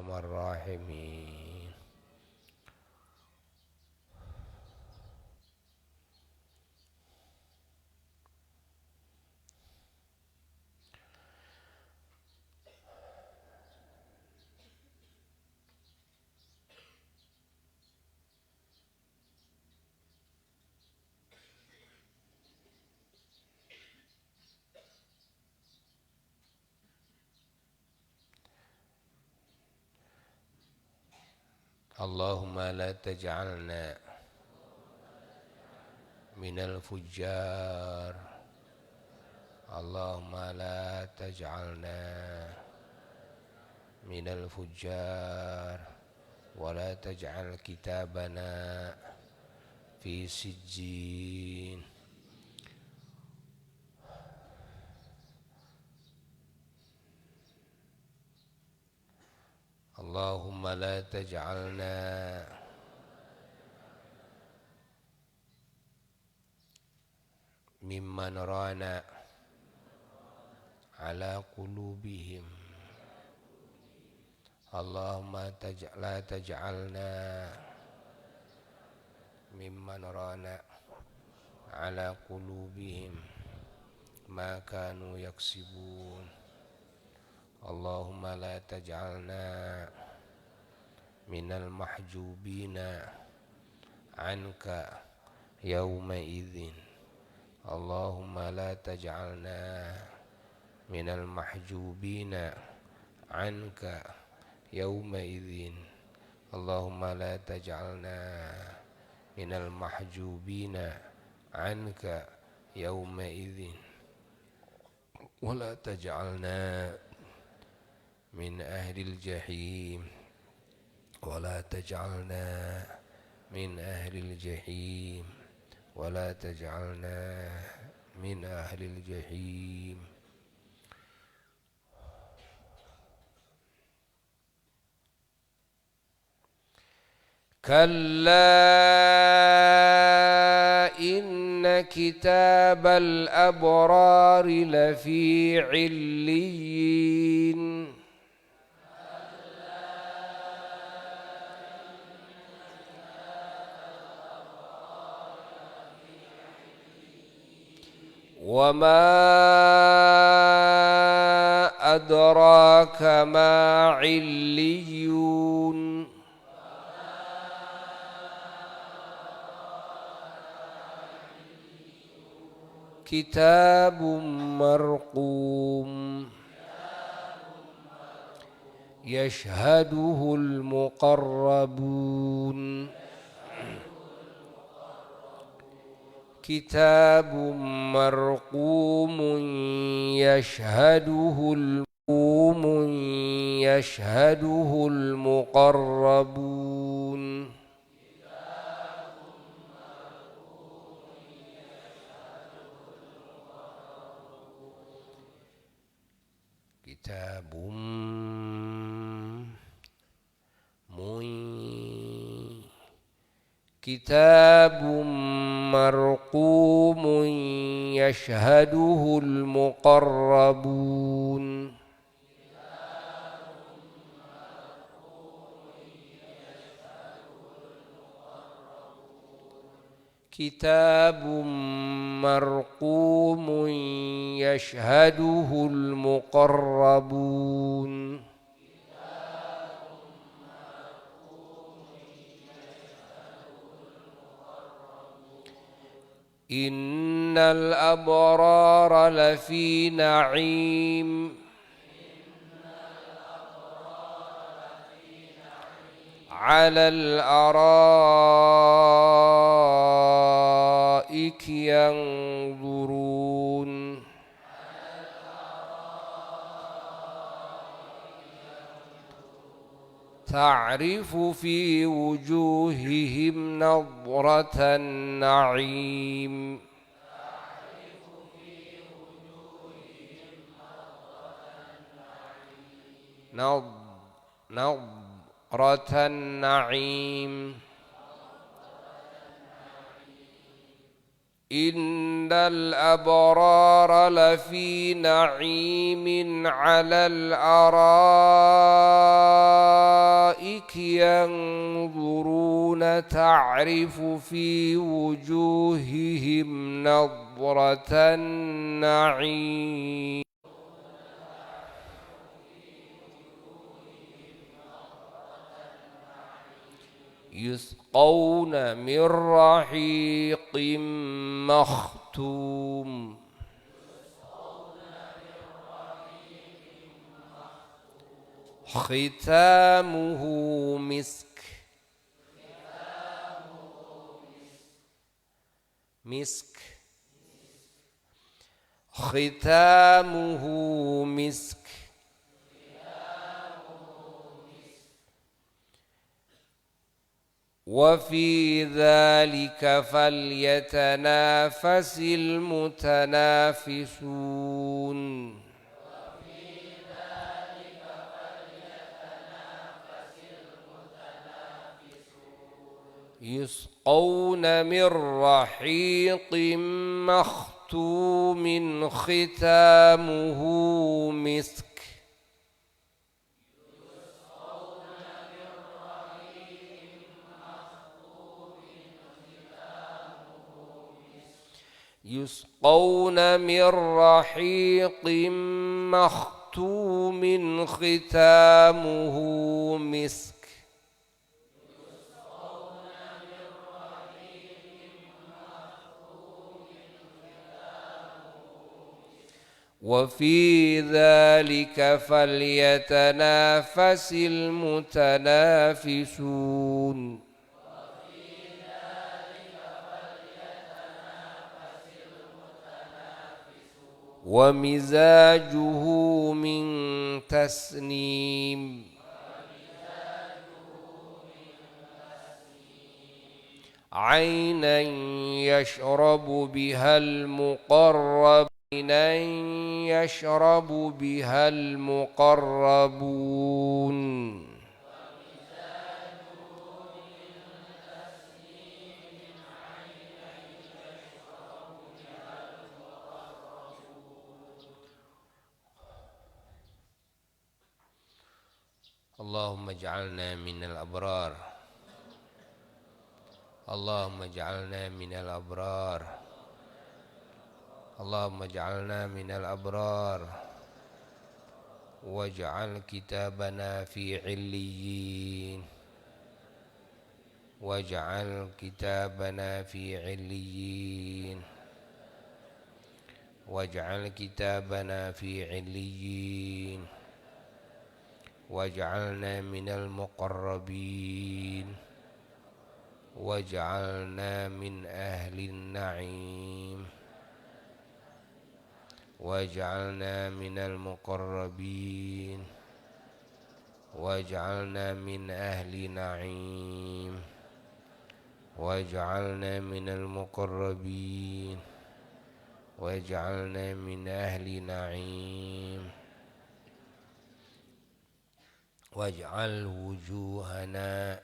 arhamar rahimin. Allahumma la taj'alna minal fujjar. Allahumma la taj'alna minal fujjar wa la taj'al kitabana fi sijjin. Allahumma la taj'alna mimman rana ala qulubihim. Allahumma la taj'alna mimman rana ala qulubihim ma kanu yaksibun. Allahumma la taj'alna minal mahjubina anka yawma idzin. Allahumma la taj'alna minal mahjubina anka yawma idzin. Allahumma la taj'alna minal mahjubina anka yawma idzin. Wa la taj'alna min ahlil jahim. Wa la taj'alna min ahlil jahim. Wa la taj'alna min ahlil jahim. Kalla inna kitabal abrari lafi 'illiyin. Wa ma adraka ma 'illiyun. Kitabun marqum yashhaduhul muqarrabun. Kitabun marqumun yashhaduhul muqarrabun. Kitabun marqumun yashhaduhul muqarrabun. Kitabun marqumun yashhaduhul muqarrabun. Innal abrara lafi na'im. Alal araiki yanzurun. Ta'rifu fi wujuhihim nadratan na'im. Nadratan na'im. Innal abrara lafi na'imin 'alal araik ينظرون تعرف في وجوههم نضرة النعيم يسقون من رحيق مختوم ختامه مسك ختامه مسك وفي ذلك فليتنافس المتنافسون يسقون من رحيق مختوم ختامه مسك يسقون من رحيق مختوم ختامه مسك وفي ذلك فليتنافس المتنافسون ومزاجه من تسنيم عينا يشرب بها المقربون عينا يشرب بها المقربون اللهم اجعلنا من الأبرار اللهم اجعلنا من الأبرار اللهم اجعلنا من الأبرار واجعل كتابنا في عليين واجعل كتابنا في عليين واجعل كتابنا في عليين واجعلنا من المقربين واجعلنا من أهل النعيم واجعلنا من المقربين واجعلنا من أهل نعيم واجعلنا من المقربين واجعلنا من أهل نعيم واجعل وجوهنا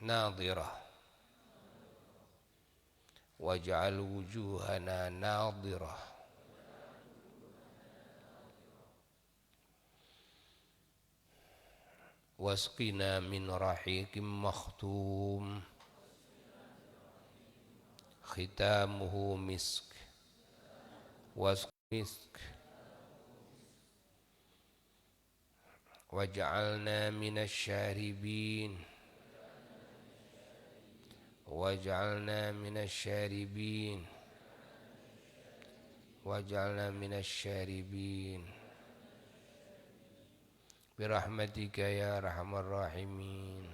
ناظرة واجعل وجوهنا ناظرة واسقنا من رحيق مختوم ختامه مسك مسك واجعلنا من الشاربين واجعلنا من الشاربين واجعلنا من الشاربين برحمتك يا أرحم الراحمين.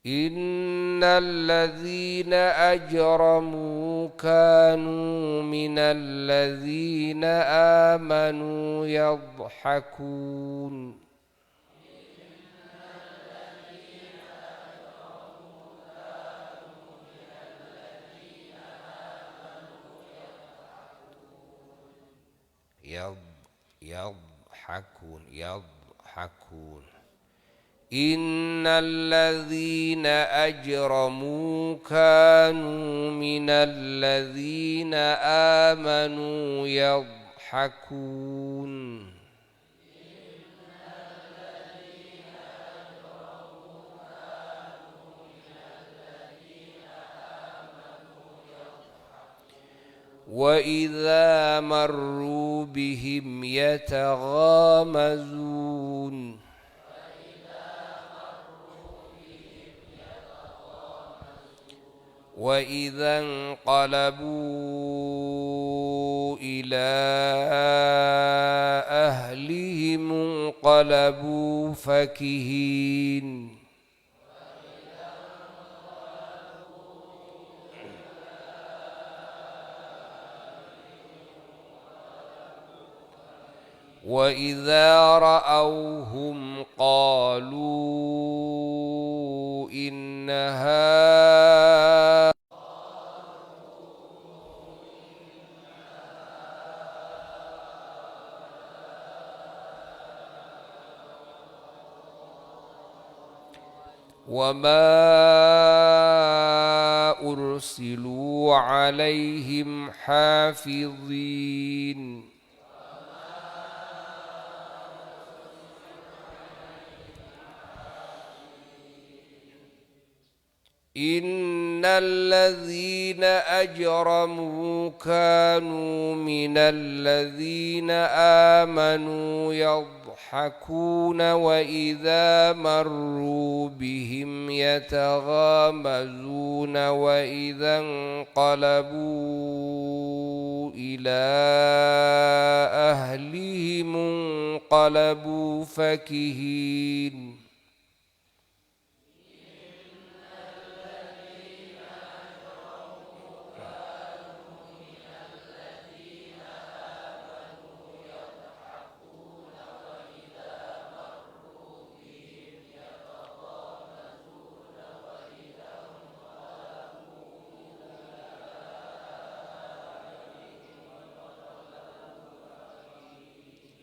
إن الذين أجرموا كانوا من الذين آمنوا يضحكون يضحكون Innal ladzina ajramu kanu minal ladzina amanu yadhhakun. وإذا مروا بهم يتغامزون وإذا انقلبوا إلى أهلهم انقلبوا فكهين وإذا رأوهم قالوا إن هؤلاء وما أرسلوا عليهم حافظين إن الذين أجرموا كانوا من الذين آمنوا يضحكون وإذا مروا بهم يتغامزون وإذا انقلبوا إلى أهلهم انقلبوا فكهين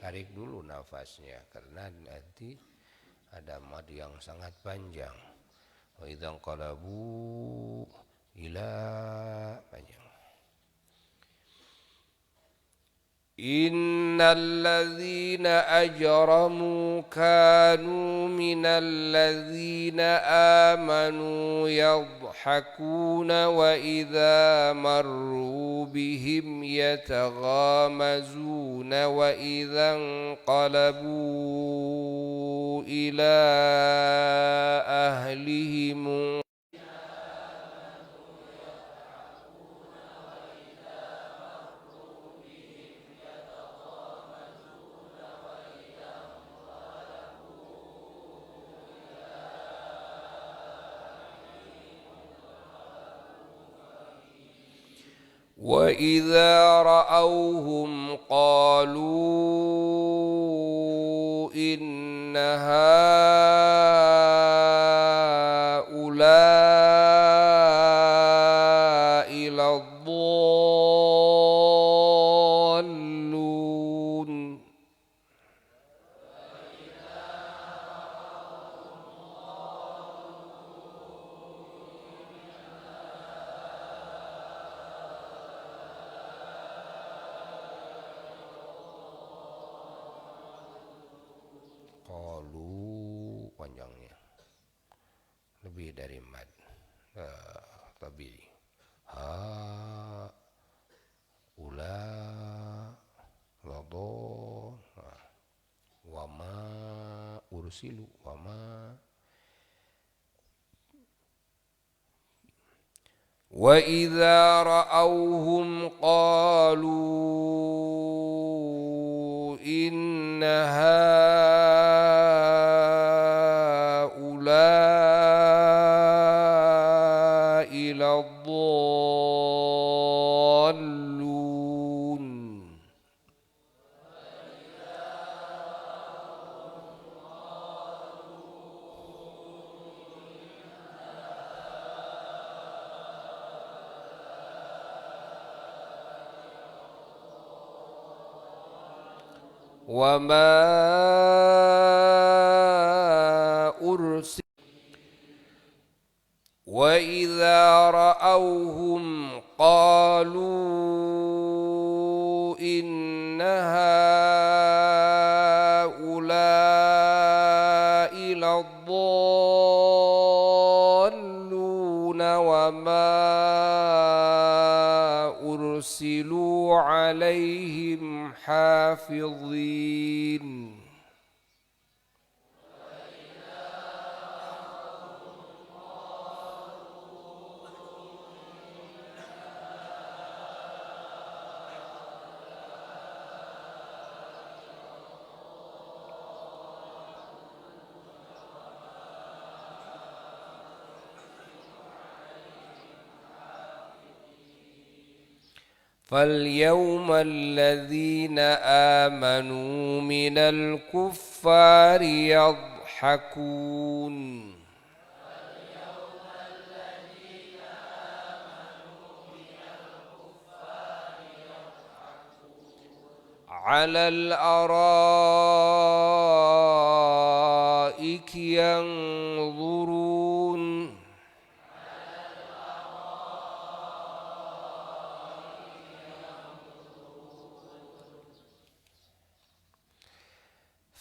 Tarik dulu nafasnya karena nanti ada mad yang sangat panjang. Wa idzan qalabu ila panjang. Innal ladzina ajramu kanu minal ladzina amanu yadhhakuna wa idza marru bihim yataghamazuna wa idza qalabu ila ahlihim وَإِذَا رَأَوْهُمْ قَالُوا إِنَّ هَؤُلَاءِ لَضَالُّونَ Qalu panjangnya lebih dari mad lebih ha ula lado wama ursilu wama wa idza ra'awhum qalu inna haula'i lad-dallun wa ma وإذا رأوهم قالوا إن هؤلاء لضالون وما أرسلوا عليهم حافظين فاليوم الذين آمنوا من الكفار يضحكون على الأرائك ينظرون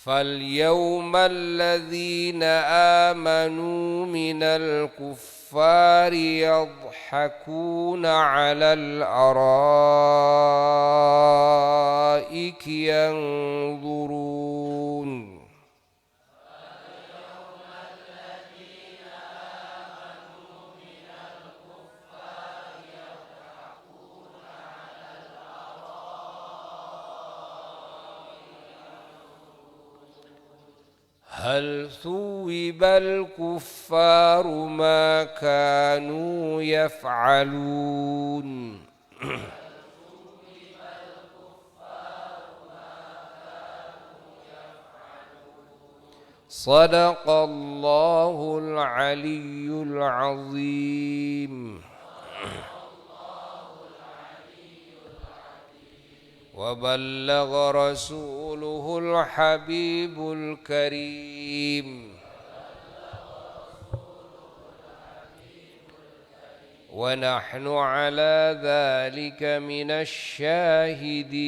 فاليوم الذين آمنوا من الكفار يضحكون على الأرائك ينظرون هل ثوب الكفار ما كانوا يفعلون صدق الله العلي العظيم وبلغ رسوله الحبيب الكريم ونحن على ذلك من الشاهدين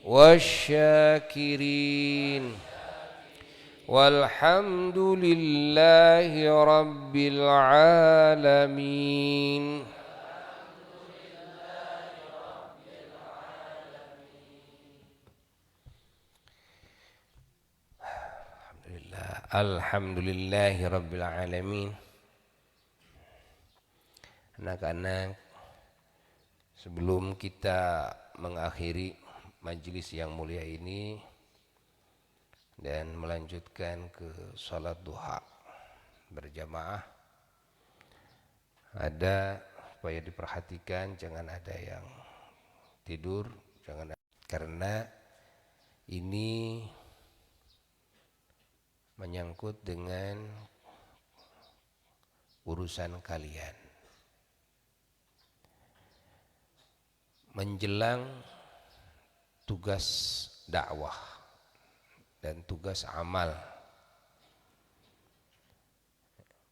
والشاكرين والحمد لله رب العالمين Alhamdulillahi rabbil alamin. Anak-anak, sebelum kita mengakhiri majelis yang mulia ini dan melanjutkan ke salat duha berjamaah, ada supaya diperhatikan jangan ada yang tidur, karena ini menyangkut dengan urusan kalian menjelang tugas dakwah dan tugas amal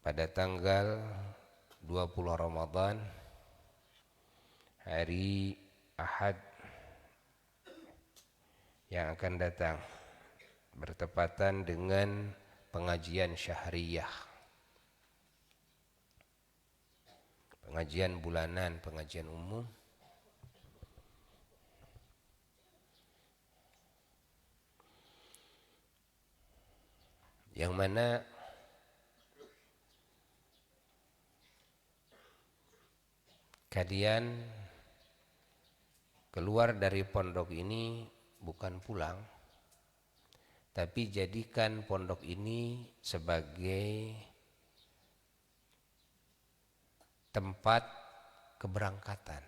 pada tanggal 20 Ramadan hari Ahad yang akan datang, bertepatan dengan pengajian syahriyah, pengajian bulanan, pengajian umum yang mana kalian keluar dari pondok ini bukan pulang, tapi jadikan pondok ini sebagai tempat keberangkatan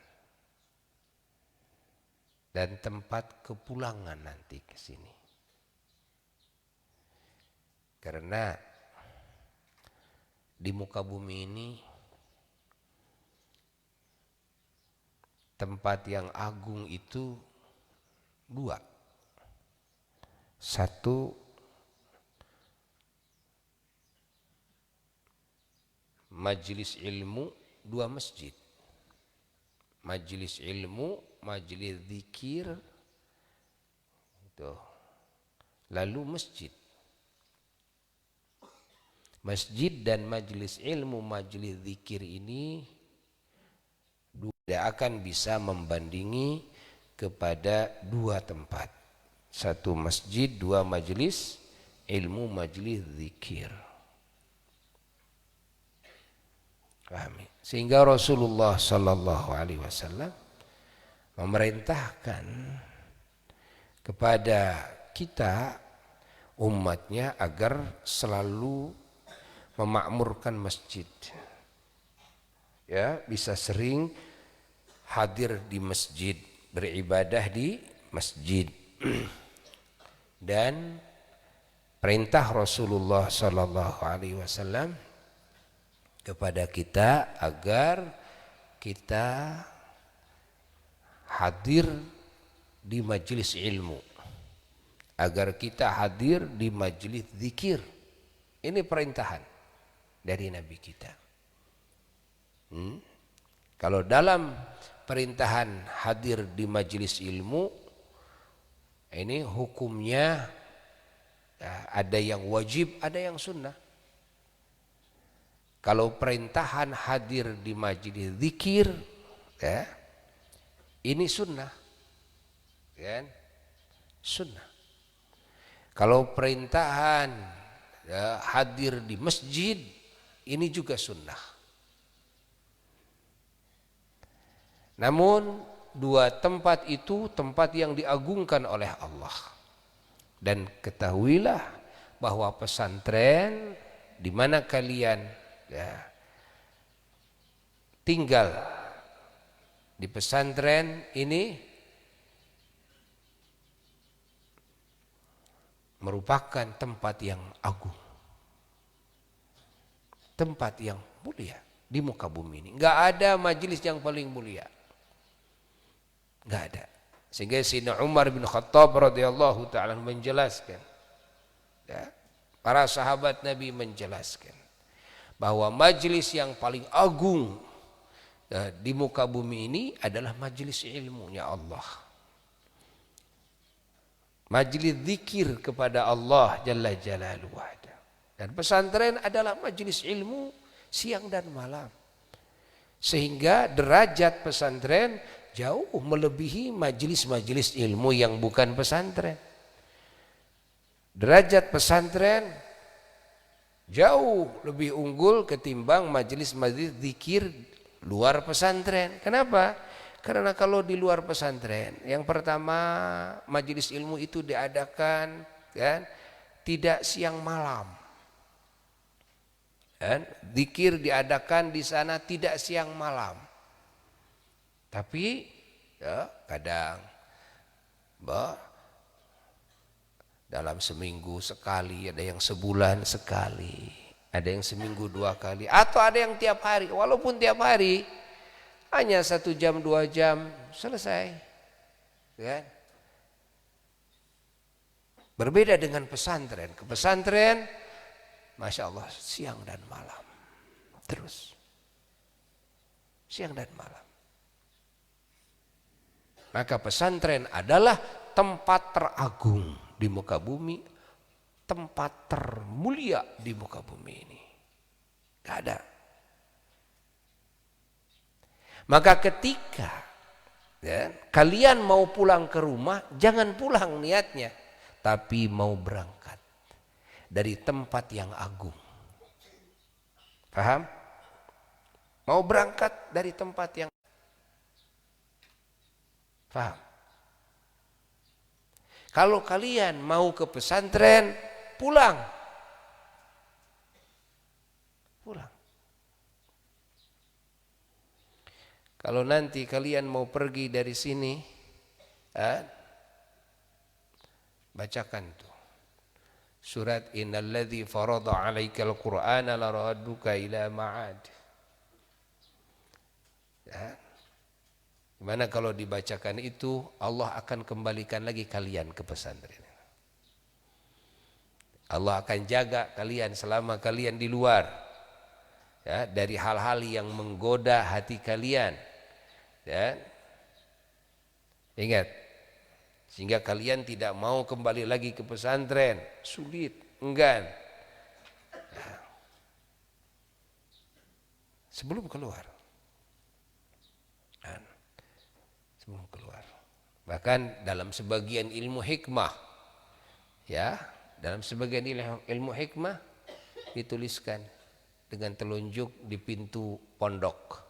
dan tempat kepulangan nanti ke sini. Karena di muka bumi ini tempat yang agung itu dua. Satu, majelis ilmu, 2 masjid. Majelis ilmu, majelis zikir, tuh. Lalu masjid. Masjid dan majelis ilmu, majelis zikir ini tidak akan bisa membandingi kepada 2 tempat. 1 masjid, 2 majelis ilmu, majelis zikir. Pahami? Sehingga Rasulullah sallallahu alaihi wasallam memerintahkan kepada kita umatnya agar selalu memakmurkan masjid. Ya, bisa sering hadir di masjid, beribadah di masjid. Dan perintah Rasulullah sallallahu alaihi wasallam kepada kita agar kita hadir di majelis ilmu, agar kita hadir di majelis zikir. Ini perintahan dari Nabi kita. Kalau dalam perintahan hadir di majelis ilmu, ini hukumnya ada yang wajib, ada yang sunnah. Kalau perintahan hadir di majelis zikir, ya, ini sunnah, kan? Sunnah. Kalau perintahan ya, hadir di masjid, ini juga sunnah. Namun 2 tempat itu tempat yang diagungkan oleh Allah. Dan ketahuilah bahwa pesantren di mana kalian ya, tinggal di pesantren ini merupakan tempat yang agung, tempat yang mulia di muka bumi ini. Enggak ada majelis yang paling mulia, enggak ada. Sehingga Sayyidina Umar bin Khattab radhiyallahu ta'ala menjelaskan, ya, para sahabat Nabi menjelaskan bahwa majelis yang paling agung di muka bumi ini adalah majelis ilmunya Allah, majelis zikir kepada Allah Jalla Jalaluhu. Dan pesantren adalah majelis ilmu siang dan malam, sehingga derajat pesantren jauh melebihi majelis-majelis ilmu yang bukan pesantren. Derajat pesantren jauh lebih unggul ketimbang majelis-majelis zikir luar pesantren. Kenapa? Karena kalau di luar pesantren, yang pertama majelis ilmu itu diadakan kan tidak siang malam. Dan zikir diadakan di sana tidak siang malam. Tapi ya, kadang dalam seminggu sekali, ada yang sebulan sekali, ada yang seminggu 2 kali, atau ada yang tiap hari. Walaupun tiap hari hanya 1 jam 2 jam selesai, ya. Berbeda dengan pesantren. Ke pesantren, masya Allah, siang dan malam terus, siang dan malam. Maka pesantren adalah tempat teragung di muka bumi, tempat termulia di muka bumi ini. Gak ada. Maka ketika ya, kalian mau pulang ke rumah, jangan pulang niatnya, tapi mau berangkat dari tempat yang agung. Paham? Mau berangkat dari tempat yang paham? Kalau kalian mau ke pesantren, pulang. Pulang. Kalau nanti kalian mau pergi dari sini, bacakan tuh surat innalladzi farada 'alaikal qur'ana laradduka ila ma'ad. Ya. Gimana kalau dibacakan itu, Allah akan kembalikan lagi kalian ke pesantren. Allah akan jaga kalian selama kalian di luar. ya, dari hal-hal yang menggoda hati kalian, ya. Ingat, sehingga kalian tidak mau kembali lagi ke pesantren, sulit, enggan. Ya. Sebelum keluar, bahkan dalam sebagian ilmu hikmah, ya, dalam sebagian ilmu hikmah dituliskan dengan telunjuk di pintu pondok,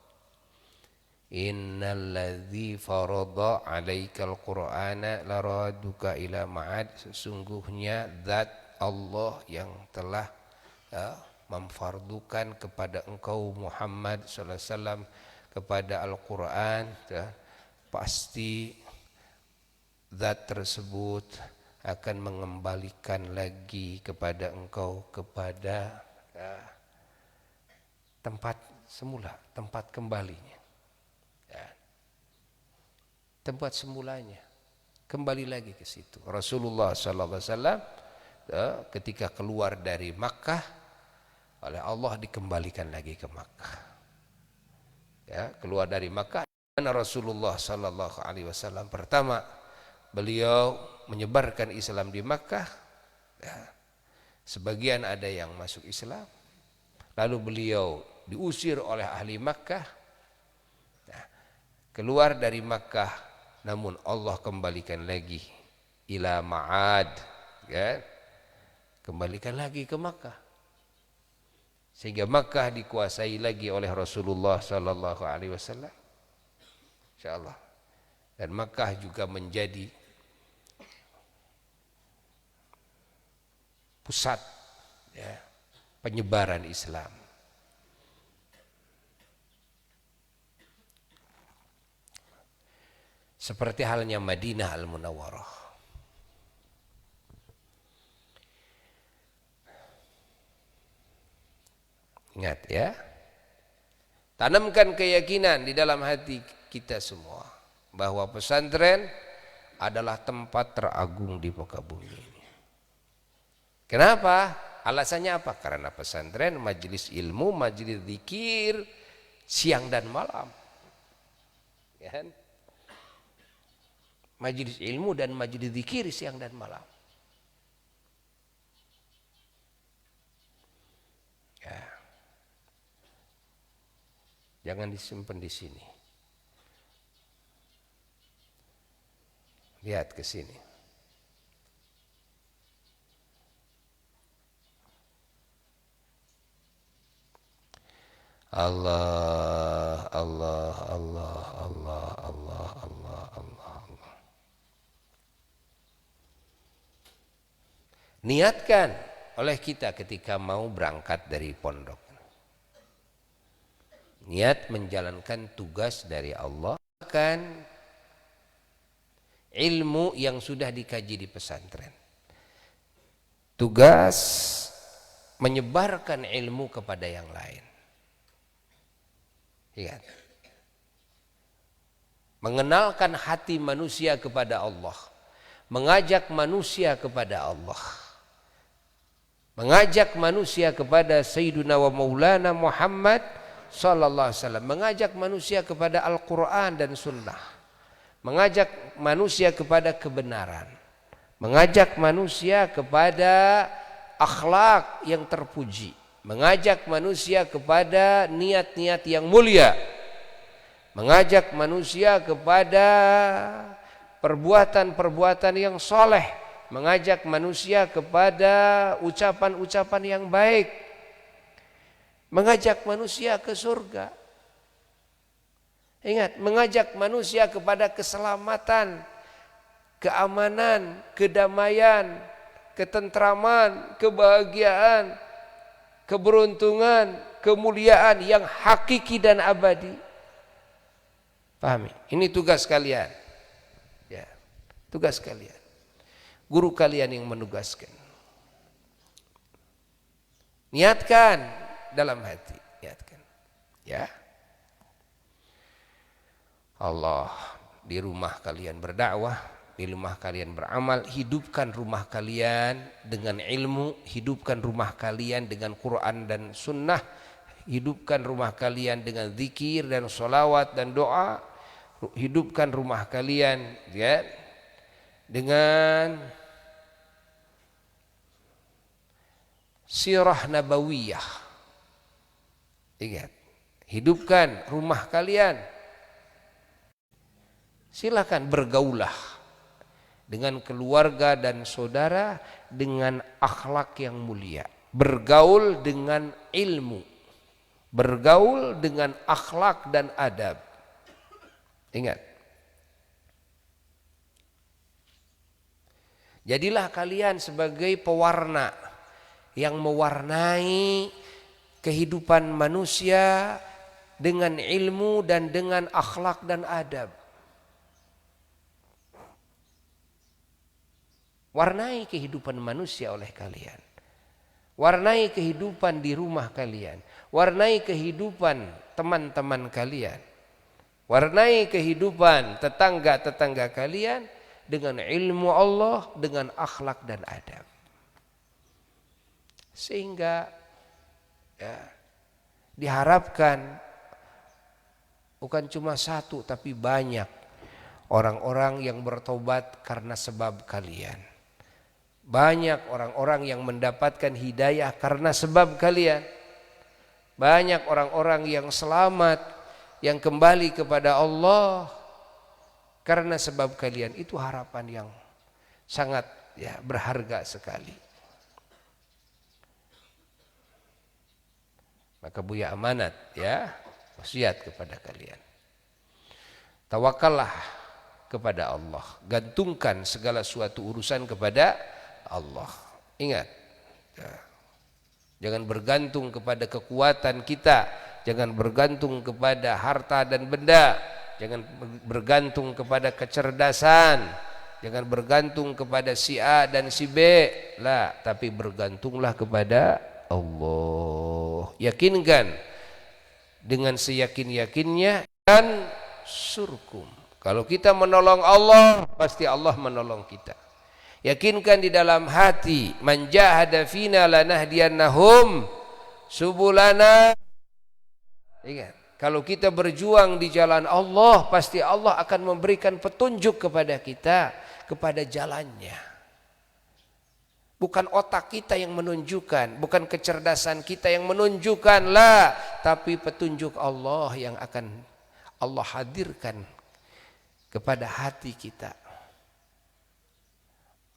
innalladzi farada 'alaikal qur'ana laraduka ila ma'ad, sesungguhnya zat Allah yang telah memfardukan kepada engkau Muhammad sallallahu alaihi wasallam kepada Al-Qur'an, ya, pasti zat tersebut akan mengembalikan lagi kepada engkau kepada tempat semula, tempat kembalinya. Tempat semulanya, kembali lagi ke situ. Rasulullah sallallahu alaihi wasallam ketika keluar dari Makkah, oleh Allah dikembalikan lagi ke Makkah. Ya, keluar dari Makkah, dan Rasulullah sallallahu alaihi wasallam pertama beliau menyebarkan Islam di Makkah. Ya, sebagian ada yang masuk Islam, lalu beliau diusir oleh ahli Makkah. Ya, keluar dari Makkah, namun Allah kembalikan lagi ila ma'ad, ya, kembalikan lagi ke Makkah, sehingga Makkah dikuasai lagi oleh Rasulullah sallallahu alaihi wasallam, insyaallah. Dan Makkah juga menjadi pusat, ya, penyebaran Islam. Seperti halnya Madinah Al-Munawwarah. Ingat, ya, tanamkan keyakinan di dalam hati kita semua bahwa pesantren adalah tempat teragung di muka bumi ini. Kenapa? Alasannya apa? Karena pesantren majelis ilmu, majelis zikir siang dan malam, ya kan? Majelis ilmu dan majelis zikir siang dan malam. Ya. Jangan disimpan di sini. Lihat ke sini. Allah, Allah, Allah, Allah, Allah, Allah, Allah, Allah. Niatkan oleh kita ketika mau berangkat dari pondok. Niat menjalankan tugas dari Allah, kan ilmu yang sudah dikaji di pesantren. Tugas menyebarkan ilmu kepada yang lain. Ingat. Mengenalkan hati manusia kepada Allah. Mengajak manusia kepada Allah. Mengajak manusia kepada Sayyiduna wa Maulana Muhammad sallallahu alaihi wasallam. Mengajak manusia kepada Al-Quran dan Sunnah. Mengajak manusia kepada kebenaran. Mengajak manusia kepada akhlak yang terpuji. Mengajak manusia kepada niat-niat yang mulia. Mengajak manusia kepada perbuatan-perbuatan yang soleh. Mengajak manusia kepada ucapan-ucapan yang baik. Mengajak manusia ke surga. Ingat, mengajak manusia kepada keselamatan, keamanan, kedamaian, ketentraman, kebahagiaan, keberuntungan, kemuliaan yang hakiki dan abadi. Pahami? Ini tugas kalian. Ya, tugas kalian. Guru kalian yang menugaskan. Niatkan dalam hati, niatkan. Ya. Allah, di rumah kalian berdakwah, di rumah kalian beramal, hidupkan rumah kalian dengan ilmu, hidupkan rumah kalian dengan Quran dan Sunnah, Hidupkan rumah kalian dengan zikir dan sholawat dan doa. Hidupkan rumah kalian ya, dengan sirah nabawiyah. Ingat, hidupkan rumah kalian. Silakan bergaulah dengan keluarga dan saudara dengan akhlak yang mulia. Bergaul dengan ilmu, bergaul dengan akhlak dan adab. Ingat, jadilah kalian sebagai pewarna yang mewarnai kehidupan manusia dengan ilmu dan dengan akhlak dan adab. Warnai kehidupan manusia oleh kalian. Warnai kehidupan di rumah kalian. Warnai kehidupan teman-teman kalian. Warnai kehidupan tetangga-tetangga kalian dengan ilmu Allah, dengan akhlak dan adab. Sehingga ya, diharapkan bukan cuma satu tapi banyak orang-orang yang bertobat karena sebab kalian. Banyak orang-orang yang mendapatkan hidayah karena sebab kalian. Banyak orang-orang yang selamat, yang kembali kepada Allah karena sebab kalian. Itu harapan yang sangat ya berharga sekali. Maka Buya amanat ya, wasiat kepada kalian. Tawakallah kepada Allah, gantungkan segala suatu urusan kepada Allah. Ingat ya, jangan bergantung kepada kekuatan kita, jangan bergantung kepada harta dan benda, jangan bergantung kepada kecerdasan, jangan bergantung kepada si A dan si B, lah, tapi bergantunglah kepada Allah. Yakinkan dengan seyakin-yakinnya dan surkum. Kalau kita menolong Allah, pasti Allah menolong kita. Yakinkan di dalam hati, man jahada fina lanahdiyannahum subulana. Ingat, kalau kita berjuang di jalan Allah, pasti Allah akan memberikan petunjuk kepada kita, kepada jalannya. Bukan otak kita yang menunjukkan, bukan kecerdasan kita yang menunjukkan, lah, tapi petunjuk Allah yang akan Allah hadirkan kepada hati kita.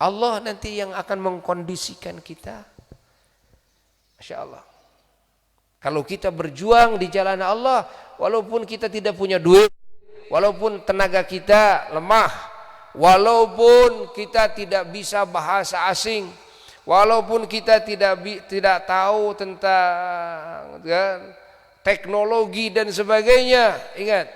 Allah nanti yang akan mengkondisikan kita. Masya Allah. Kalau kita berjuang di jalan Allah, walaupun kita tidak punya duit, walaupun tenaga kita lemah, walaupun kita tidak bisa bahasa asing, walaupun kita tidak tahu tentang ya, teknologi dan sebagainya, ingat,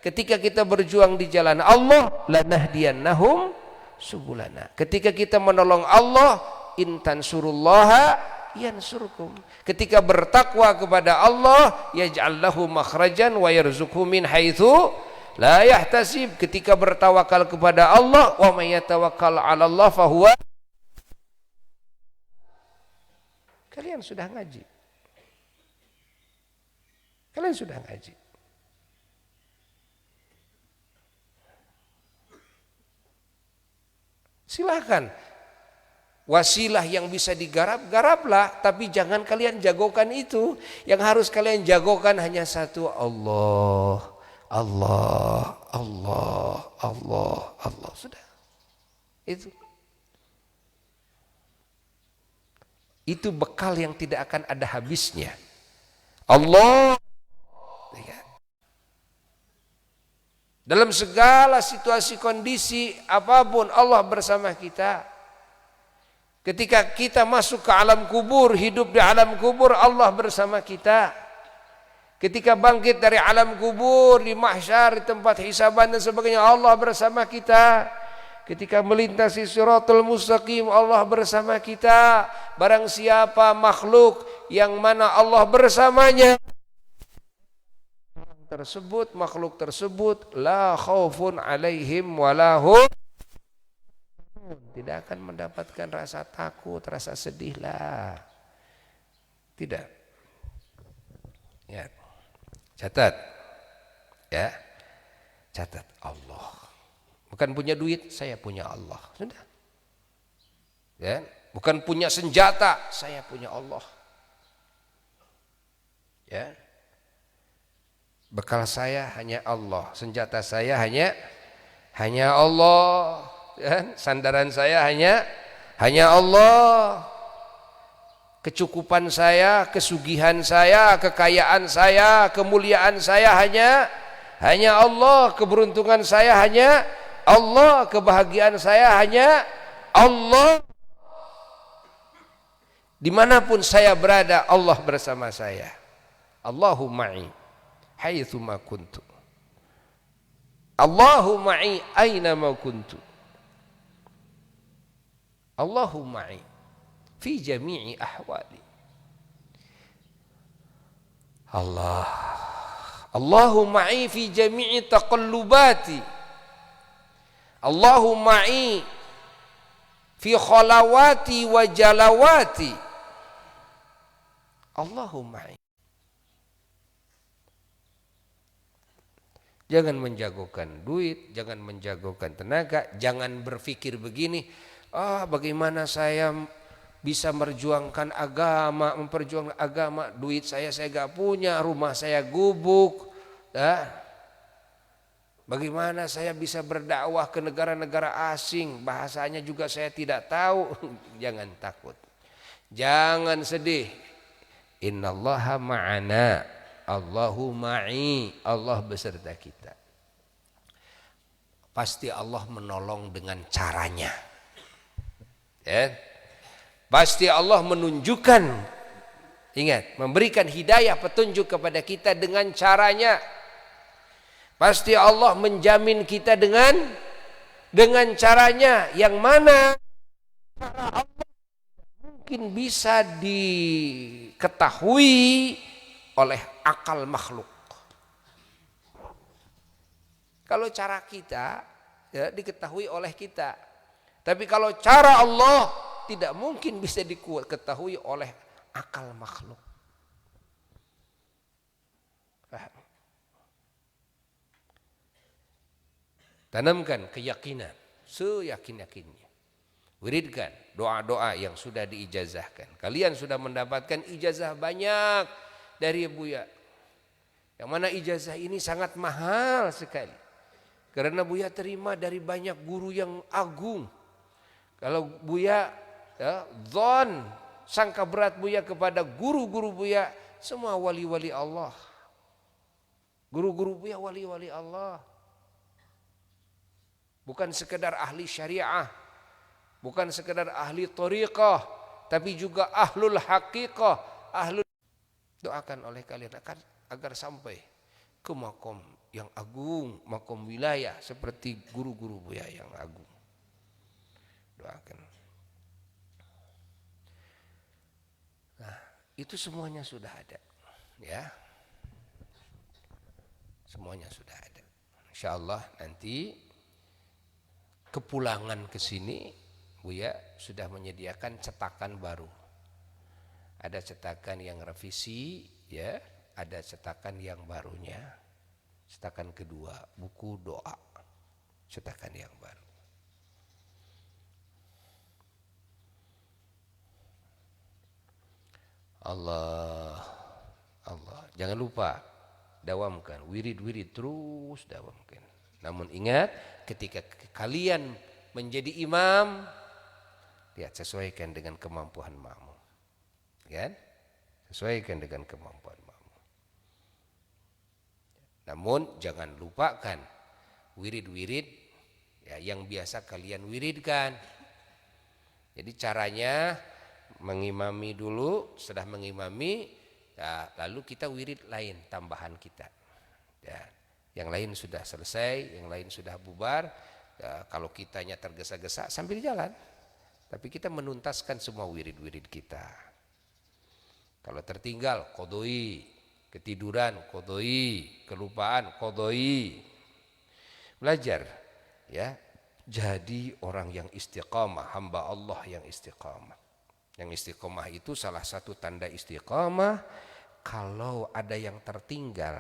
ketika kita berjuang di jalan Allah, lanahdiyannahum subulana. Ketika kita menolong Allah, intan surullaha yansurkum. Ketika bertakwa kepada Allah, yaj'al lahu makhrajan wa yarzuqhu min haitsu la yahtasib. Ketika bertawakal kepada Allah, wa may yatawakkal 'ala Allah fahuwa. Kalian sudah ngaji. Kalian sudah ngaji. Silakan. Wasilah yang bisa digarap, garaplah. Tapi jangan kalian jagokan itu. Yang harus kalian jagokan hanya satu, Allah, Allah, Allah, Allah, Allah. Sudah. Itu bekal yang tidak akan ada habisnya. Allah. Dalam segala situasi kondisi apapun Allah bersama kita. Ketika kita masuk ke alam kubur, hidup di alam kubur, Allah bersama kita. Ketika bangkit dari alam kubur, di mahsyar, di tempat hisaban dan sebagainya, Allah bersama kita. Ketika melintasi siratul mustaqim, Allah bersama kita. Barang siapa makhluk yang mana Allah bersamanya, makhluk tersebut la khaufun alaihim walahum, tidak akan mendapatkan rasa takut, rasa sedih lah. Tidak. Ingat. Catat. Ya. Catat Allah. Bukan punya duit, saya punya Allah. Sudah. Ya. Bukan punya senjata, saya punya Allah. Ya. Bekal saya hanya Allah, senjata saya hanya Allah. Ya. Sandaran saya hanya Allah. Kecukupan saya, kesugihan saya, kekayaan saya, kemuliaan saya hanya Allah. Keberuntungan saya hanya Allah, kebahagiaan saya hanya Allah. Dimanapun saya berada, Allah bersama saya. Allahu ma'i haitsu ma kuntu. Allahu ma'i aina ma kuntu. Allahu ma'i fi jami'i ahwali. Allahu ma'i fi jami'i taqallubati. Allahu ma'i fi khalawati wa jalawati. Allahumma. Jangan menjagokan duit, jangan menjagokan tenaga, jangan berpikir begini, bagaimana saya bisa memperjuangkan agama, duit saya gak punya, rumah saya gubuk, bagaimana saya bisa berdakwah ke negara-negara asing, bahasanya juga saya tidak tahu. Jangan takut, jangan sedih. Innallaha ma'ana, Allahu ma'i, Allah beserta kita. Pasti Allah menolong dengan caranya. Ya. Pasti Allah menunjukkan, ingat, memberikan hidayah petunjuk kepada kita dengan caranya. Pasti Allah menjamin kita dengan caranya yang mana cara Allah mungkin bisa diketahui oleh akal makhluk. Kalau cara kita ya, diketahui oleh kita, tapi kalau cara Allah tidak mungkin bisa diketahui oleh akal makhluk. Paham? Tanamkan keyakinan seyakin-yakinnya. Wiridkan doa-doa yang sudah diijazahkan. Kalian sudah mendapatkan ijazah banyak dari Buya. Yang mana ijazah ini sangat mahal sekali. Karena Buya terima dari banyak guru yang agung. Kalau Buya sangka berat Buya kepada guru-guru Buya, semua wali-wali Allah. Guru-guru Buya wali-wali Allah. Bukan sekedar ahli syariah, bukan sekedar ahli thariqah, tapi juga ahlul haqiqah, doakan oleh kalian agar sampai ke makom yang agung, makom wilayah seperti guru-guru Buya yang agung. Doakan. Nah, itu semuanya sudah ada, ya. Semuanya sudah ada. Insyaallah nanti kepulangan ke sini Buya sudah menyediakan cetakan baru. Ada cetakan yang revisi, ya, ada cetakan yang barunya. Cetakan kedua, buku doa. Cetakan yang baru. Allah. Jangan lupa dawamkan wirid-wirid, terus dawamkan. Namun ingat, ketika kalian menjadi imam, lihat sesuaikan dengan kemampuan makmum. Kan? Sesuaikan dengan kemampuan makmum. Namun jangan lupakan wirid-wirid ya, yang biasa kalian wiridkan. Jadi caranya mengimami dulu, setelah mengimami ya, lalu kita wirid lain tambahan kita. Ya. Yang lain sudah selesai, yang lain sudah bubar. Ya, kalau kitanya tergesa-gesa sambil jalan, tapi kita menuntaskan semua wirid-wirid kita. Kalau tertinggal, qodoi. Ketiduran, qodoi. Kelupaan, qodoi. Belajar, ya. Jadi orang yang istiqamah, hamba Allah yang istiqamah. Yang istiqamah itu salah satu tanda istiqamah, kalau ada yang tertinggal,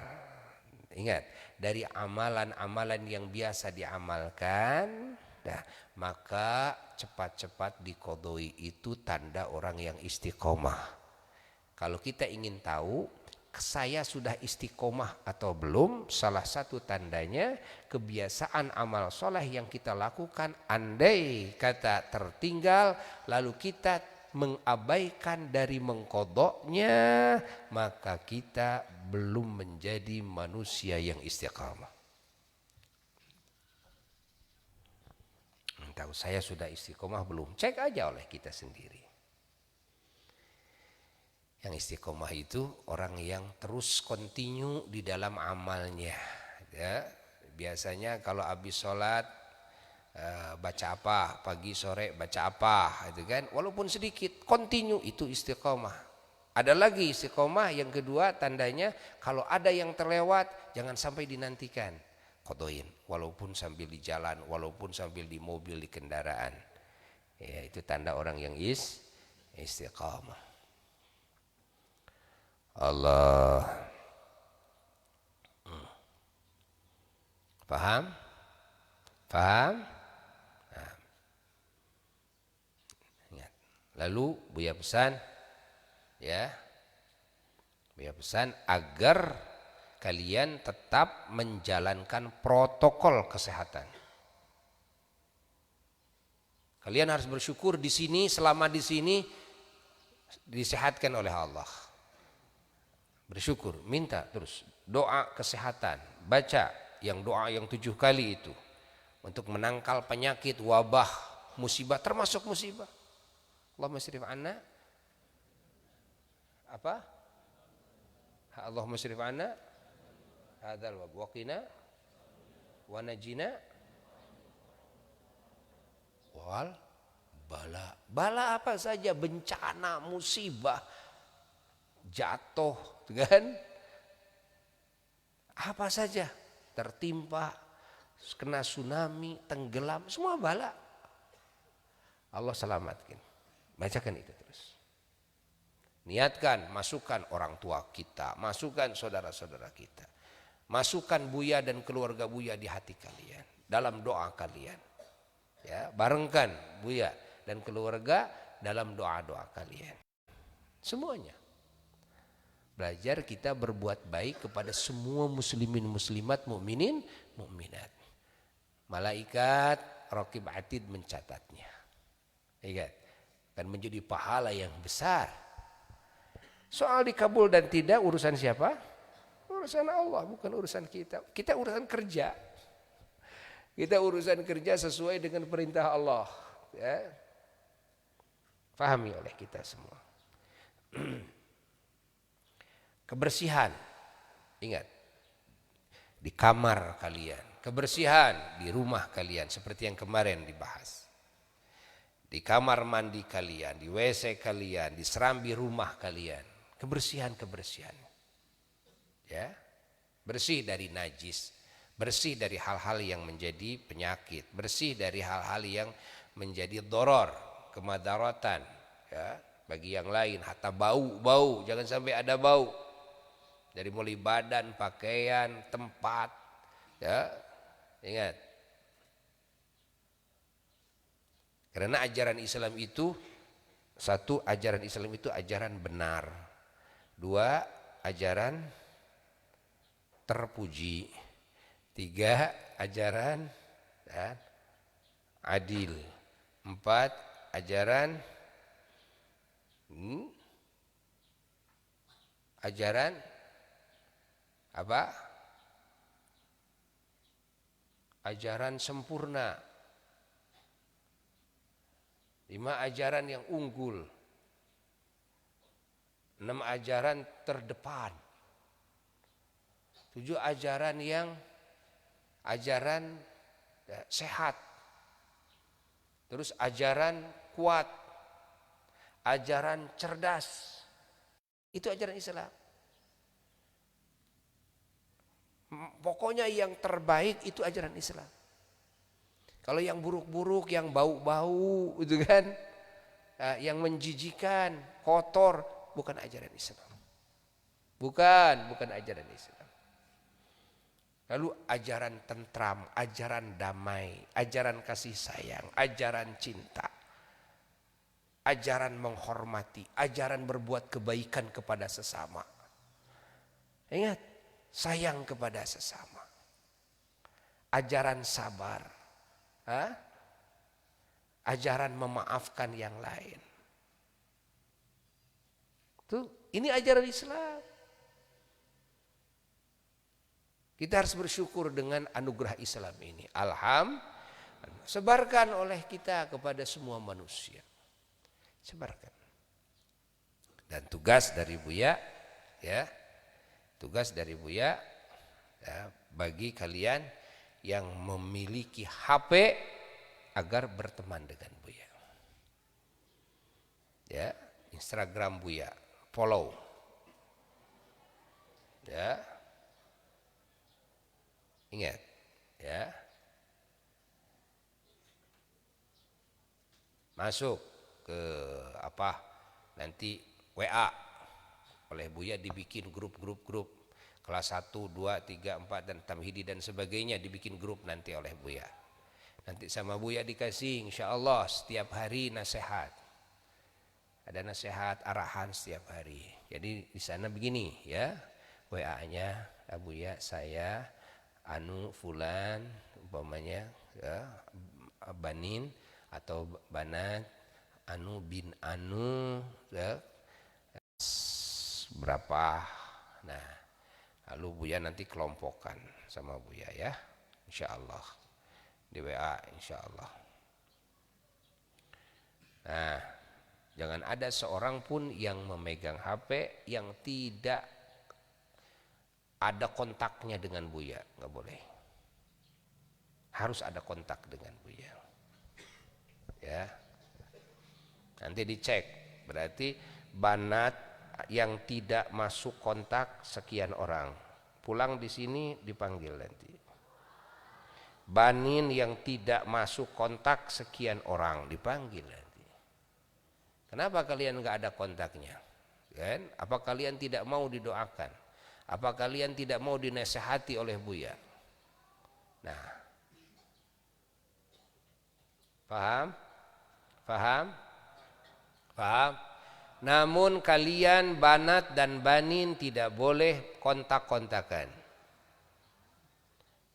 ingat, dari amalan-amalan yang biasa diamalkan, maka cepat-cepat diqodoi, itu tanda orang yang istiqomah. Kalau kita ingin tahu saya sudah istiqomah atau belum, salah satu tandanya kebiasaan amal soleh yang kita lakukan, andai kata tertinggal lalu kita mengabaikan dari mengkodoknya, maka kita belum menjadi manusia yang istiqamah. Tahu saya sudah istiqomah belum? Cek aja oleh kita sendiri. Yang istiqomah itu orang yang terus continue di dalam amalnya, ya. Biasanya kalau habis sholat baca apa, pagi sore baca apa, itu kan, walaupun sedikit, continue, itu istiqomah. Ada lagi istiqomah yang kedua, tandanya kalau ada yang terlewat jangan sampai dinantikan, kodoin, walaupun sambil di jalan, walaupun sambil di mobil, di kendaraan, ya, itu tanda orang yang istiqamah. Allah. Paham? Paham? Nah. Ingat. Lalu Buya pesan, ya, Buya pesan agar kalian tetap menjalankan protokol kesehatan. Kalian harus bersyukur di sini, selama di sini disehatkan oleh Allah. Bersyukur, minta terus doa kesehatan, baca yang doa yang 7 kali itu untuk menangkal penyakit, wabah, musibah, termasuk musibah. Allahumma syrif anna apa? Allahumma syrif anna hadzal wabah wa qina wa najina wal bala. Bala apa saja, bencana, musibah, jatuh, kan? Apa saja tertimpa, kena tsunami, tenggelam, semua bala. Allah selamatkan. Bacakan itu terus. Niatkan, masukkan orang tua kita, masukkan saudara-saudara kita, masukkan Buya dan keluarga Buya di hati kalian, dalam doa kalian. Ya, barengkan Buya dan keluarga dalam doa-doa kalian. Semuanya. Belajar kita berbuat baik kepada semua muslimin muslimat, mukminin mukminat. Malaikat raqib atid mencatatnya. Ingat, akan menjadi pahala yang besar. Soal dikabul dan tidak urusan siapa? Urusan Allah, bukan urusan kita. Kita urusan kerja. Kita urusan kerja sesuai dengan perintah Allah, ya. Fahami oleh kita semua. Kebersihan, ingat, di kamar kalian, kebersihan di rumah kalian seperti yang kemarin dibahas, di kamar mandi kalian, di WC kalian, di serambi rumah kalian, kebersihan, ya, bersih dari najis, bersih dari hal-hal yang menjadi penyakit, bersih dari hal-hal yang menjadi doror, kemadaratan, ya, bagi yang lain. Hatta bau, jangan sampai ada bau. Dari mulai badan, pakaian, tempat, ya, ingat. Karena ajaran Islam itu, satu, ajaran Islam itu ajaran benar. Dua, ajaran terpuji. Tiga, ajaran adil. Empat, ajaran apa? Ajaran sempurna. 5, ajaran yang unggul. 6, ajaran terdepan. 7, ajaran yang sehat. Terus ajaran kuat. Ajaran cerdas. Itu ajaran Islam. Pokoknya yang terbaik itu ajaran Islam. Kalau yang buruk-buruk, yang bau-bau, itu kan, yang menjijikan, kotor, bukan ajaran Islam. Bukan ajaran Islam. Lalu ajaran tentram, ajaran damai, ajaran kasih sayang, ajaran cinta, ajaran menghormati, ajaran berbuat kebaikan kepada sesama. Ingat, sayang kepada sesama. Ajaran sabar. Ajaran memaafkan yang lain. Ini ajaran Islam. Kita harus bersyukur dengan anugerah Islam ini. Alhamdulillah. Sebarkan oleh kita kepada semua manusia. Sebarkan. Dan tugas dari Buya, ya, tugas dari Buya, ya, bagi kalian yang memiliki HP agar berteman dengan Buya. Ya, Instagram Buya, follow. Ya. Ingat, ya. Masuk ke nanti WA oleh Buya dibikin grup kelas 1, 2, 3, 4 dan tamhidi dan sebagainya dibikin grup nanti oleh Buya. Nanti sama Buya dikasih insyaallah setiap hari nasihat. Ada nasihat arahan setiap hari. Jadi di sana begini ya. WA-nya Buya saya fulan umpamanya ya, banin atau banat bin ya, berapa. Nah, lalu Buya nanti kelompokkan sama Buya ya, insyaallah di WA insyaallah. Nah, jangan ada seorang pun yang memegang HP yang tidak ada kontaknya dengan Buya, nggak boleh. Harus ada kontak dengan Buya. Ya. Nanti dicek, berarti banat yang tidak masuk kontak sekian orang. Pulang di sini dipanggil nanti. Banin yang tidak masuk kontak sekian orang dipanggil nanti. Kenapa kalian nggak ada kontaknya? Kan? Apa kalian tidak mau didoakan? Apa kalian tidak mau dinasehati oleh Buya? Nah, paham? Namun kalian banat dan banin tidak boleh kontak-kontakan.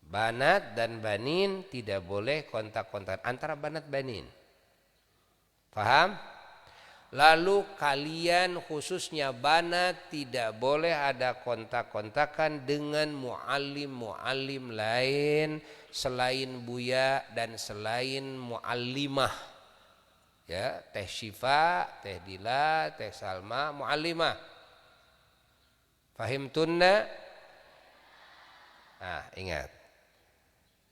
Banat dan banin tidak boleh kontak-kontakan antara banat banin. Paham? Lalu kalian khususnya banat tidak boleh ada kontak-kontakan dengan muallim lain selain Buya dan selain muallimah. Ya, Teh Syifa, Teh Dila, Teh Salma, muallimah. Fahimtunna? Nah, ingat.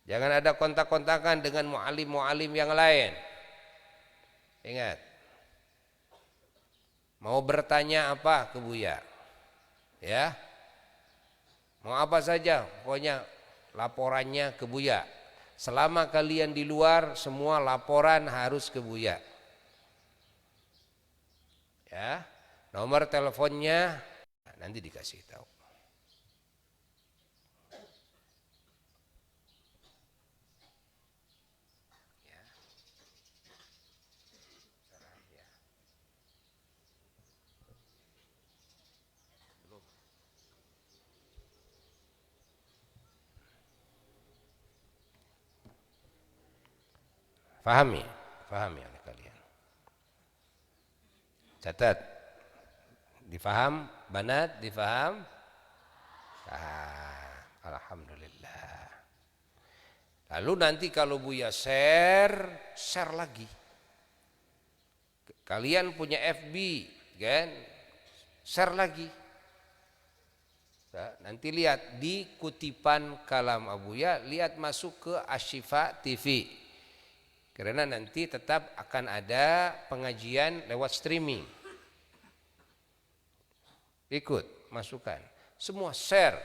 Jangan ada kontak-kontakan dengan muallim yang lain. Ingat. Mau bertanya apa ke Buya? Ya. Mau apa saja, pokoknya laporannya ke Buya. Selama kalian di luar, semua laporan harus ke Buya. Ya. Nomor teleponnya nanti dikasih tahu. Pahami oleh kalian. Catat. Difaham? Banat, difaham? Alhamdulillah. Lalu nanti kalau Buya share lagi. Kalian punya FB, kan? Share lagi. Nah, nanti lihat di kutipan kalam Abuya, lihat masuk ke Asyifa TV. Karena nanti tetap akan ada pengajian lewat streaming. Ikut, masukkan. Semua share.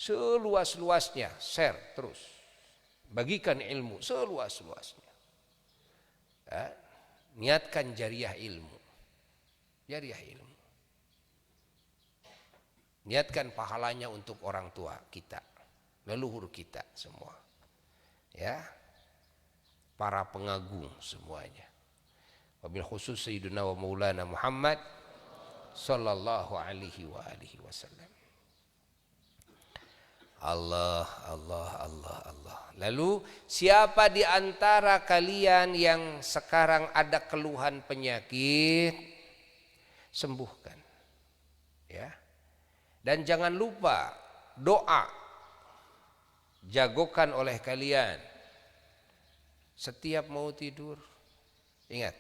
Seluas-luasnya, share terus. Bagikan ilmu seluas-luasnya. Ya, niatkan jariah ilmu. Jariah ilmu. Niatkan pahalanya untuk orang tua kita, leluhur kita semua. Ya. Para pengagung semuanya. Wabil khusus Sayyidina wa Maulana Muhammad sallallahu alaihi wa alihi wasallam. Allah, Allah, Allah, Allah. Lalu siapa di antara kalian yang sekarang ada keluhan penyakit, sembuhkan. Ya. Dan jangan lupa doa jagokan oleh kalian setiap mau tidur. Ingat,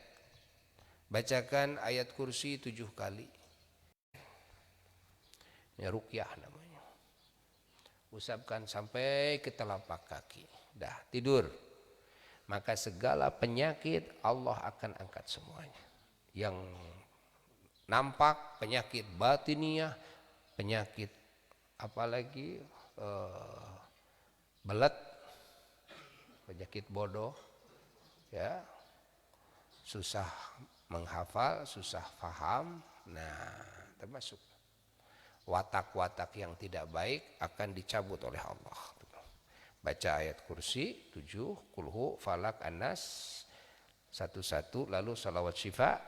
bacakan ayat kursi 7 kali. Ini ruqyah namanya. Usapkan sampai ke telapak kaki. Dah tidur. Maka segala penyakit Allah akan angkat semuanya. Yang nampak penyakit batiniah, penyakit apalagi belet, penyakit bodoh, ya, susah menghafal, susah paham. Nah, termasuk watak-watak yang tidak baik akan dicabut oleh Allah. Baca ayat kursi 7, kulhu, falak, anas 11, lalu salawat syifa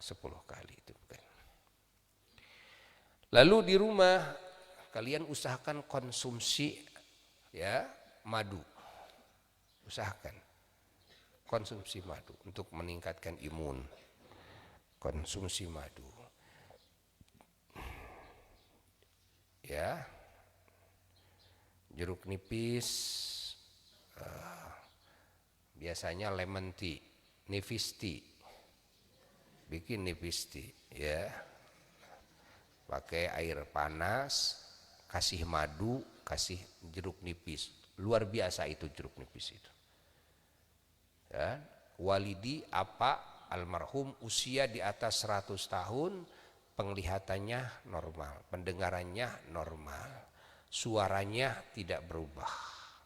10 kali itu bukan. Lalu di rumah kalian usahakan konsumsi ya madu. Usahakan konsumsi madu untuk meningkatkan imun. Konsumsi madu. Ya, jeruk nipis, biasanya lemon tea, nipis tea, bikin nipis tea, ya, pakai air panas, kasih madu, kasih jeruk nipis, luar biasa itu jeruk nipis itu. Ya, walidi apa almarhum usia di atas 100 tahun. Penglihatannya normal, pendengarannya normal, suaranya tidak berubah,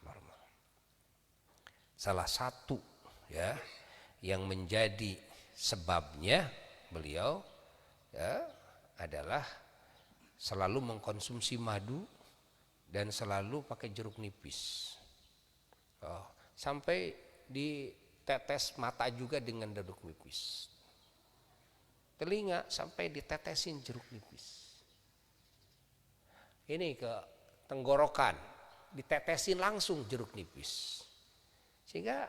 normal. Salah satu ya yang menjadi sebabnya beliau ya adalah selalu mengkonsumsi madu dan selalu pakai jeruk nipis. Sampai ditetes mata juga dengan jeruk nipis. Telinga sampai ditetesin jeruk nipis. Ini ke tenggorokan, ditetesin langsung jeruk nipis. Sehingga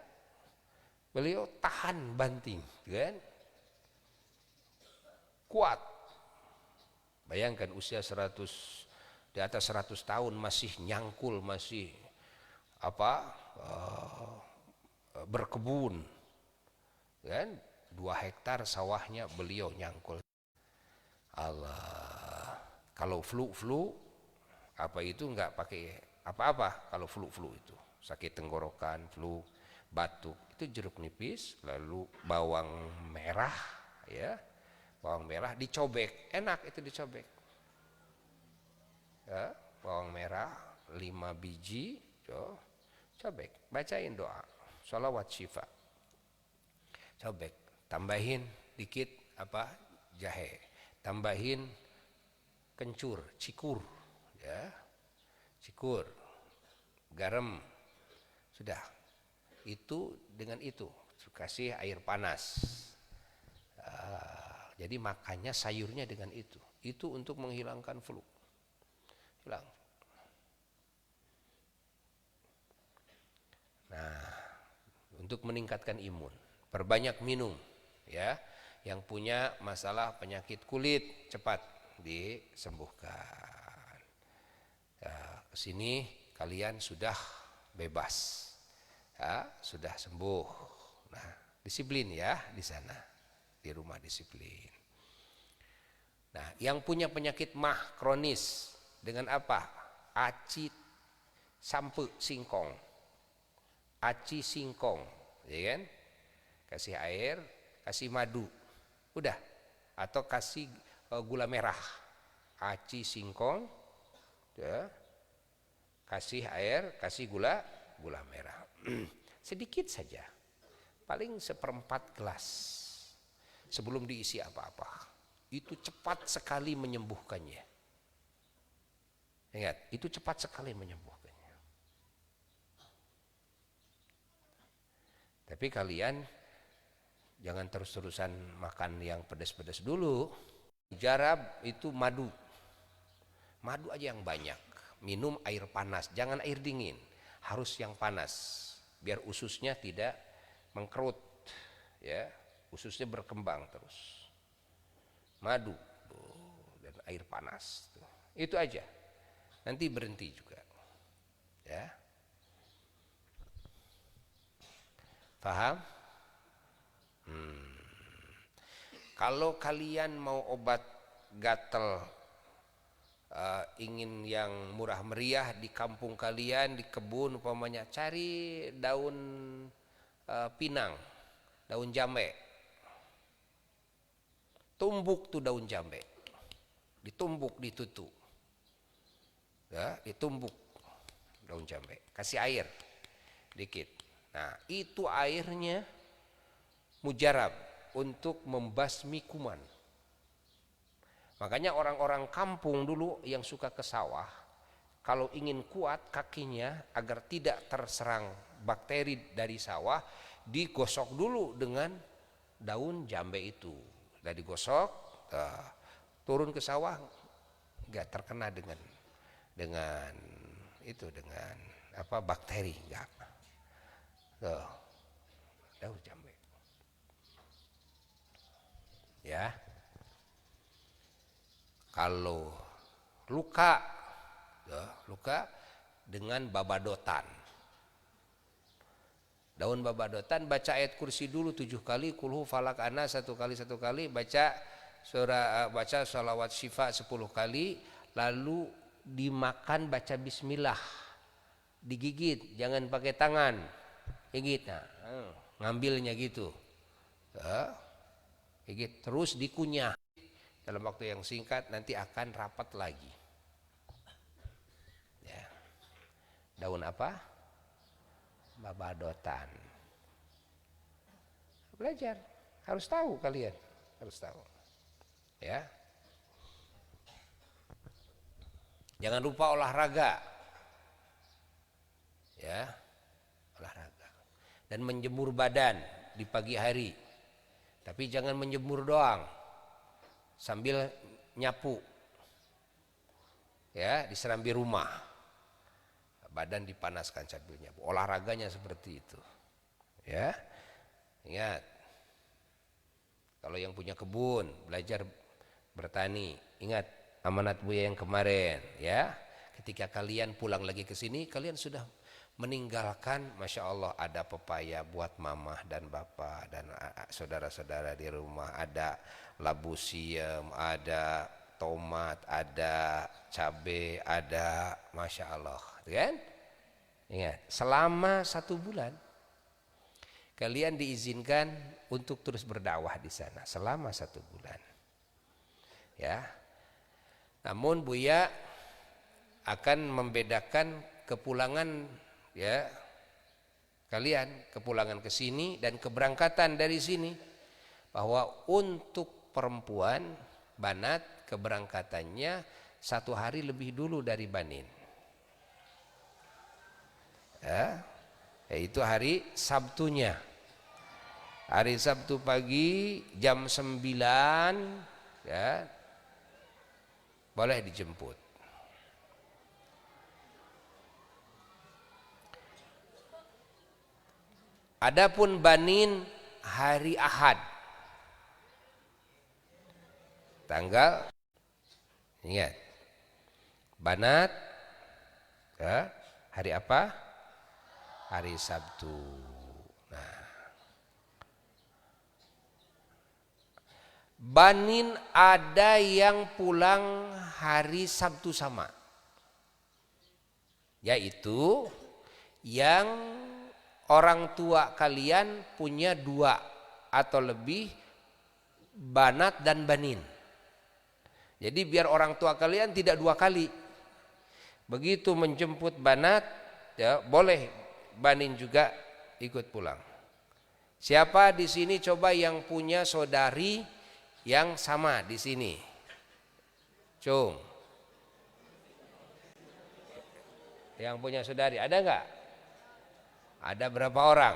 beliau tahan banting, kan? Kuat. Bayangkan usia 100 di atas 100 tahun masih nyangkul, masih berkebun. Kan? 2 hektar sawahnya beliau nyangkul. Allah. Kalau flu apa itu enggak pakai apa-apa kalau flu itu. Sakit tenggorokan, flu, batuk, itu jeruk nipis, lalu bawang merah ya. Bawang merah dicobek, enak itu dicobek. Ya, bawang merah 5 biji, cobek, bacain doa, sholawat syifa. Cobek. Tambahin dikit jahe, tambahin kencur, cikur, ya, cikur, garam, sudah. Itu dengan itu kasih air panas. Jadi makannya sayurnya dengan itu. Itu untuk menghilangkan flu. Hilang. Nah, untuk meningkatkan imun, perbanyak minum. Ya, yang punya masalah penyakit kulit cepat disembuhkan. Ya, kesini kalian sudah bebas, ya, sudah sembuh. Nah, disiplin ya di sana, di rumah disiplin. Nah, yang punya penyakit mah kronis dengan apa? Aci sampe singkong, aci singkong, ya kan? Kasih air, kasih madu, udah, atau kasih gula merah, aci singkong, ya, kasih air, kasih gula merah, sedikit saja, paling 1/4 gelas, sebelum diisi apa-apa, itu cepat sekali menyembuhkannya. Ingat, itu cepat sekali menyembuhkannya. Tapi kalian jangan terus-terusan makan yang pedas-pedas dulu. Jarab itu madu. Madu aja yang banyak. Minum air panas, jangan air dingin. Harus yang panas biar ususnya tidak mengkerut, ya, ususnya berkembang terus. Madu dan air panas, itu aja. Nanti berhenti juga, ya. Paham? Kalau kalian mau obat gatel, ingin yang murah meriah di kampung kalian, di kebun umpamanya, cari daun pinang, daun jambe. Tumbuk tuh daun jambe, ditumbuk, ditutu, ya, ditumbuk daun jambe, kasih air dikit. Nah, itu airnya mujarab untuk membasmi kuman. Makanya orang-orang kampung dulu yang suka ke sawah, kalau ingin kuat kakinya agar tidak terserang bakteri dari sawah, digosok dulu dengan daun jambe itu. Udah digosok, turun ke sawah nggak terkena dengan apa, bakteri, nggak. Daun jambe, ya. Kalau luka, luka dengan babadotan. Daun babadotan, baca ayat kursi dulu 7 kali, kulhu falak anas 1 kali, baca surah, baca sholawat syifa 10 kali, lalu dimakan baca bismillah, digigit, jangan pakai tangan, gigit, nah, ngambilnya gitu, gigit, terus dikunyah. Dalam waktu yang singkat nanti akan rapat lagi. Ya. Daun apa? Babadotan. Belajar, harus tahu kalian, harus tahu. Ya. Jangan lupa olahraga. Ya. Olahraga. Dan menjemur badan di pagi hari. Tapi jangan menjemur doang, sambil nyapu, ya, di serambi rumah, badan dipanaskan sambil nyapu. Olahraganya seperti itu, ya. Ingat, kalau yang punya kebun belajar bertani, ingat amanat Buya yang kemarin, ya. Ketika kalian pulang lagi ke sini, kalian sudah meninggalkan, masya Allah, ada pepaya buat mamah dan bapak dan saudara-saudara di rumah, ada labu siam, ada tomat, ada cabai, ada, masya Allah, kan? Ingat, selama 1 bulan kalian diizinkan untuk terus berdakwah di sana selama 1 bulan, ya. Namun Buya akan membedakan kepulangan, ya, kalian kepulangan ke sini dan keberangkatan dari sini, bahwa untuk perempuan banat keberangkatannya 1 hari lebih dulu dari banin, ya, yaitu hari Sabtunya. Hari Sabtu pagi jam 9, ya, boleh dijemput. Adapun banin hari Ahad, tanggal, ingat, banat, ya, hari apa? Hari Sabtu. Nah, banin ada yang pulang hari Sabtu sama, yaitu yang orang tua kalian punya 2 atau lebih banat dan banin. Jadi biar orang tua kalian tidak 2 kali. Begitu menjemput banat, ya, boleh banin juga ikut pulang. Siapa di sini coba yang punya saudari yang sama di sini? Cung. Yang punya saudari ada nggak? Ada berapa orang?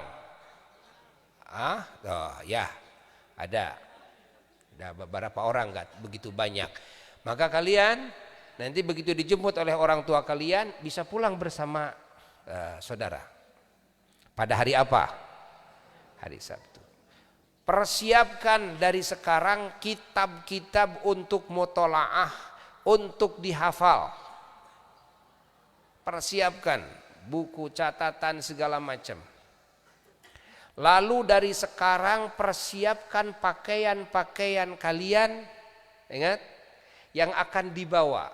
Oh, ya, ada. Ada beberapa orang, nggak begitu banyak. Maka kalian nanti begitu dijemput oleh orang tua kalian bisa pulang bersama saudara. Pada hari apa? Hari Sabtu. Persiapkan dari sekarang kitab-kitab untuk mutolaah, untuk dihafal. Persiapkan buku, catatan, segala macam. Lalu dari sekarang persiapkan pakaian-pakaian kalian, ingat, yang akan dibawa.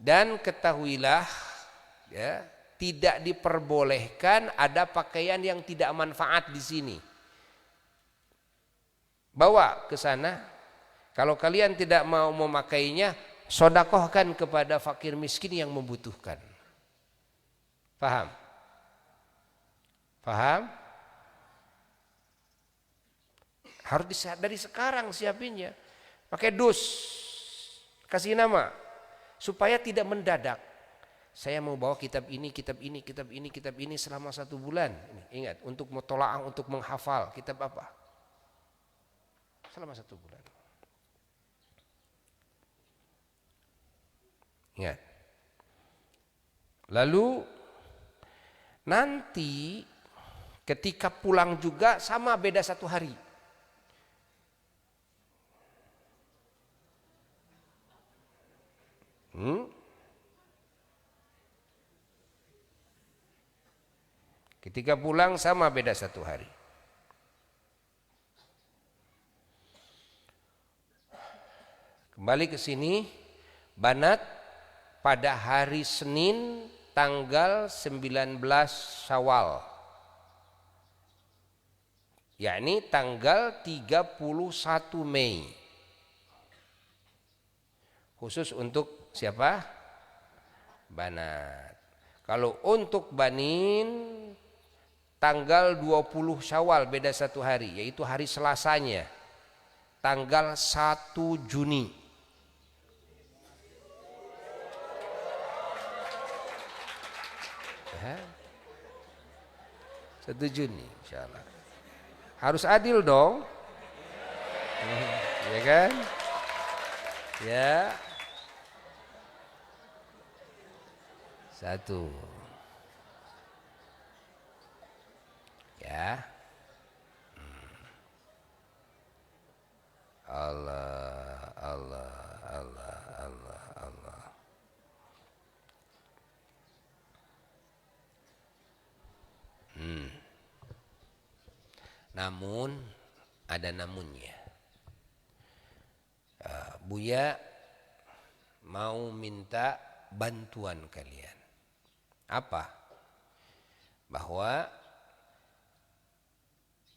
Dan ketahuilah, ya, tidak diperbolehkan ada pakaian yang tidak manfaat di sini. Bawa ke sana. Kalau kalian tidak mau memakainya, sedekahkan kepada fakir miskin yang membutuhkan. Paham? Paham? Harus dari sekarang siapinnya. Pakai dus, kasih nama, supaya tidak mendadak. Saya mau bawa kitab ini, kitab ini, kitab ini, kitab ini selama 1 bulan. Ingat, untuk mutolaah, untuk menghafal. Kitab apa? Selama 1 bulan. Ingat. Lalu nanti ketika pulang juga sama, beda 1 hari. Ketika pulang sama, beda 1 hari. Kembali ke sini, Banat pada hari Senin tanggal 19 Syawal, yakni tanggal 31 Mei. Khusus untuk siapa? Banat. Kalau untuk Banin tanggal 20 Syawal, beda 1 hari, yaitu hari Selasanya, tanggal 1 Juni. Ya. 1 Juni insyaallah. Harus adil dong. Ya kan? Ya. 1. Ya. Allah, Allah, Allah, Allah, Allah. Namun ada namunnya. Buya mau minta bantuan kalian. Apa? Bahwa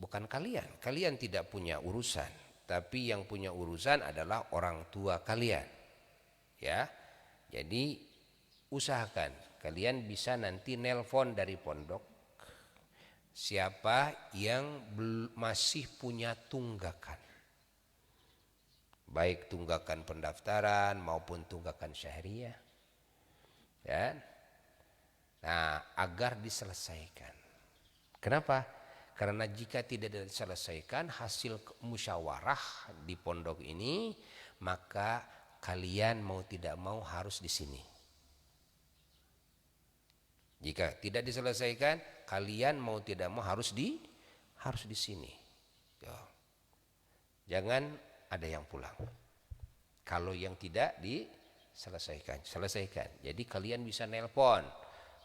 bukan kalian tidak punya urusan, tapi yang punya urusan adalah orang tua kalian. Ya. Jadi usahakan kalian bisa nanti nelpon dari pondok siapa yang masih punya tunggakan, baik tunggakan pendaftaran maupun tunggakan syahriah, ya. Nah, agar diselesaikan. Kenapa? Karena jika tidak diselesaikan hasil musyawarah di pondok ini, maka kalian mau tidak mau harus di sini. Jika tidak diselesaikan, kalian mau tidak mau harus di sini. Jangan ada yang pulang. Kalau yang tidak diselesaikan, selesaikan. Jadi kalian bisa nelpon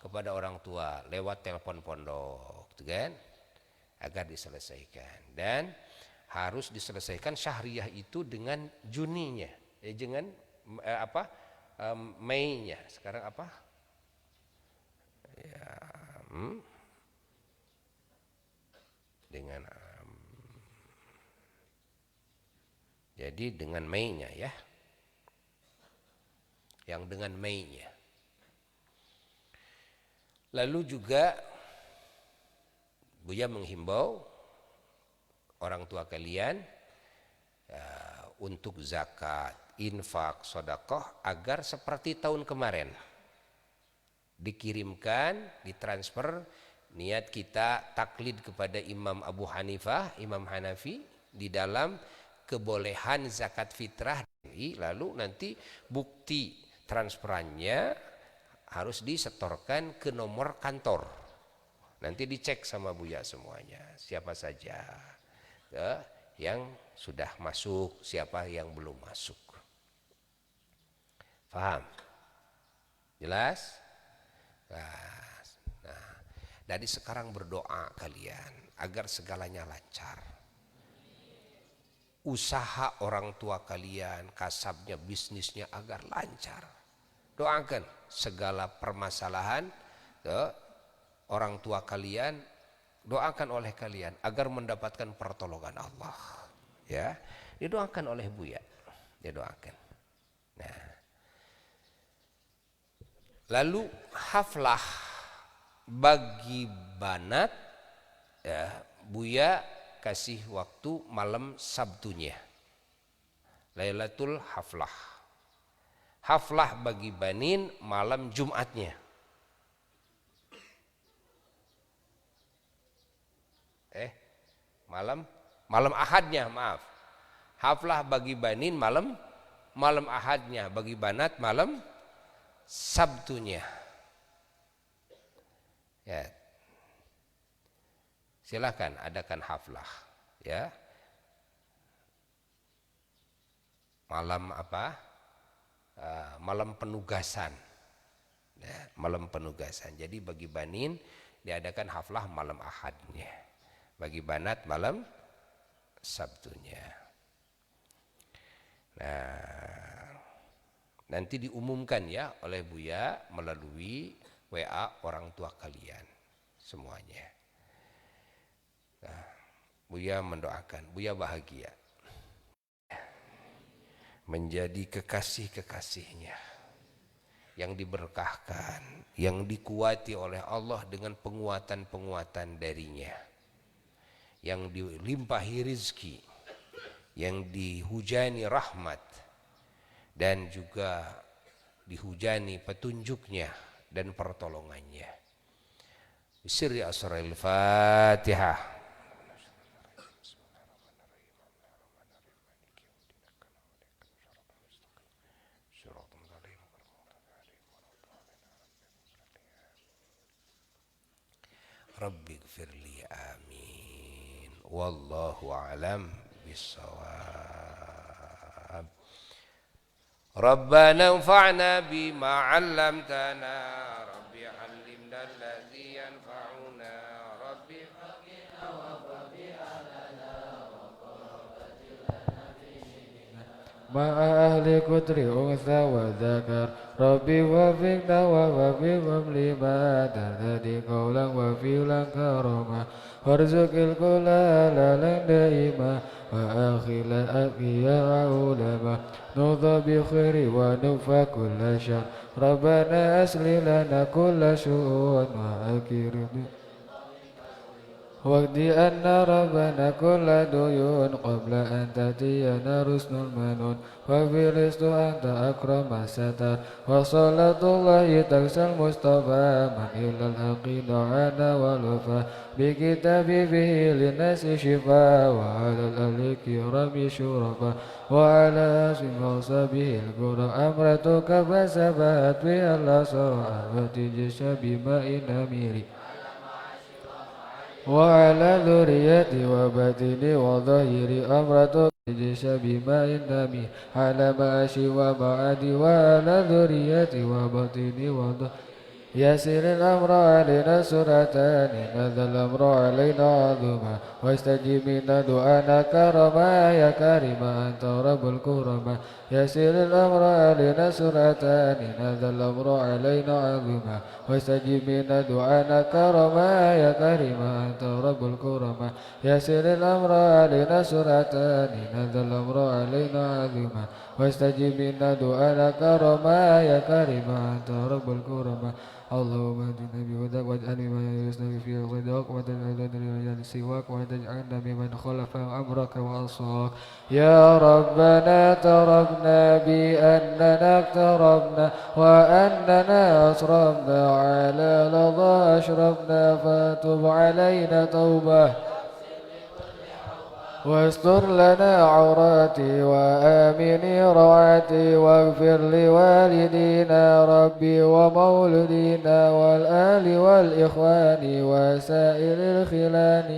kepada orang tua lewat telepon pondok, kan? Agar diselesaikan. Dan harus diselesaikan syahriah itu dengan Juninya, dengan Mei-nya. Sekarang apa? Ya, dengan jadi dengan Mei-nya, ya. Yang dengan Mei-nya. Lalu juga Buya menghimbau orang tua kalian untuk zakat, infak, sedekah agar seperti tahun kemarin. Dikirimkan, ditransfer, niat kita taklid kepada Imam Abu Hanifah, Imam Hanafi di dalam kebolehan zakat fitrah, lalu nanti bukti transferannya harus disetorkan ke nomor kantor. Nanti dicek sama Buya semuanya, siapa saja yang sudah masuk, siapa yang belum masuk. Paham? Jelas? Nah, dari sekarang berdoa kalian agar segalanya lancar. Usaha orang tua kalian, kasabnya, bisnisnya agar lancar. Doakan segala permasalahan orang tua kalian, doakan oleh kalian agar mendapatkan pertolongan Allah. Ya, didoakan oleh Buya, didoakan. Nah, lalu haflah bagi banat, ya, Buya kasih waktu malam Sabtunya, Lailatul Haflah. Haflah bagi banin malam Jumatnya. Malam Ahadnya, maaf. Haflah bagi banin malam Ahadnya, bagi banat malam Sabtunya. Ya. Silakan adakan haflah, ya. Malam apa? Malam penugasan. Ya, malam penugasan. Jadi bagi banin diadakan haflah malam Ahadnya. Bagi banat malam Sabtunya. Nah, nanti diumumkan ya oleh Buya melalui WA orang tua kalian semuanya. Nah, Buya mendoakan, Buya bahagia menjadi kekasih-kekasihnya yang diberkahkan, yang dikuati oleh Allah dengan penguatan-penguatan darinya, yang dilimpahi rizki, yang dihujani rahmat, dan juga dihujani petunjuknya dan pertolongannya. Sirri asraril Fatihah. Rabbi gfirli, amin. Wallahu a'lam bissawab. Rabbana anfa'na bima 'allamtana, Rabbi 'allimna alladhi yanfa'una, Rabbi faqina wa faqi alana wa qurratil lana fi dinina ma'a ahli kutri unsa wa dzakar. Rabbi wafiqna wa wafiqhum lima tadadi qawlan wa fi'lan karama, warzuqil kula lalan daima wa akhila aqiya ulama, nudha bi khairi wa nufa kulla syar. Rabbana asli lana kulla syu'un wa akirni waqdi anna rabbana kulla duyun qabla an tatiyana rusnul manun wa filistu anta akrama satar wa salatullahi taksal mustafa man ilal haqi da'ana wa lufa bi kitabi fihi linasi shifa wa alal aliki rami syurafa wa ala asim sabihi al-qura amratuka basabat bi Allah sa'abati jisya bima'in amiri wa ala dhuriyati wa batini wa dhahiri amratu jisya bima'in nami ala ma'ashi wa ma'adi wa ala dhuriyati wa batini wa dhahiri yasiril amra alina suratani nadhal amra alina azuma wa istajibina du'ana karama ya karima anta rabbul kurama yasiril amra alina suratani nadhal amra alina azuma wa istajibina du'ana karama ya karima anta rabbul kurama yasiril amra alina suratani nadhal amra alina azuma wa istajibina du'ana karama ya karima anta rabbul kurama اللهم اهدنا بهداك واجعلنا ممن يستوي في رضاك وتجعلنا من سواك ولا تجعلنا ممن خلف أمرك وعصاك يا ربنا اعترفنا بأننا اقتربنا وأننا أسرفنا على لظى أشرفنا فتب علينا توبة واستر لنا عوراتي وآمن روعتي واغفر لوالدينا ربي ومولدينا والآل والإخوان وسائر الخلان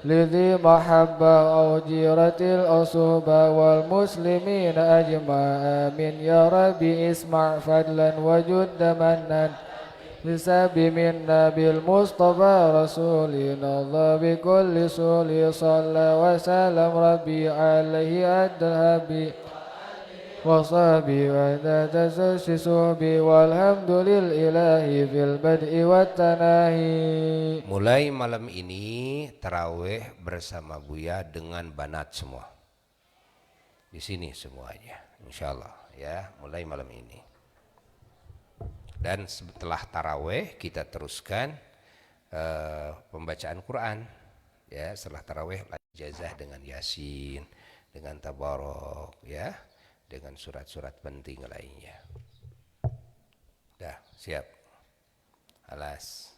لذي محبة أو جيرة الأصوبة والمسلمين أجمع آمين يا ربي اسمع فضلا وجد منا لساب منا بالمصطفى رسولنا الله بكل سول صلى وسلم ربي عليه الذهبي وصابي وعدة تسوبي والحمد لله في البدء والتناهي. Mulai malam ini tarawih bersama Buya dengan banat semua. Di sini semuanya, insyaallah ya, mulai malam ini. Dan setelah tarawih kita teruskan pembacaan Quran. Ya, setelah tarawih ijazah dengan Yasin, dengan Tabarok, ya, dengan surat-surat penting lainnya. Dah, siap. Alas.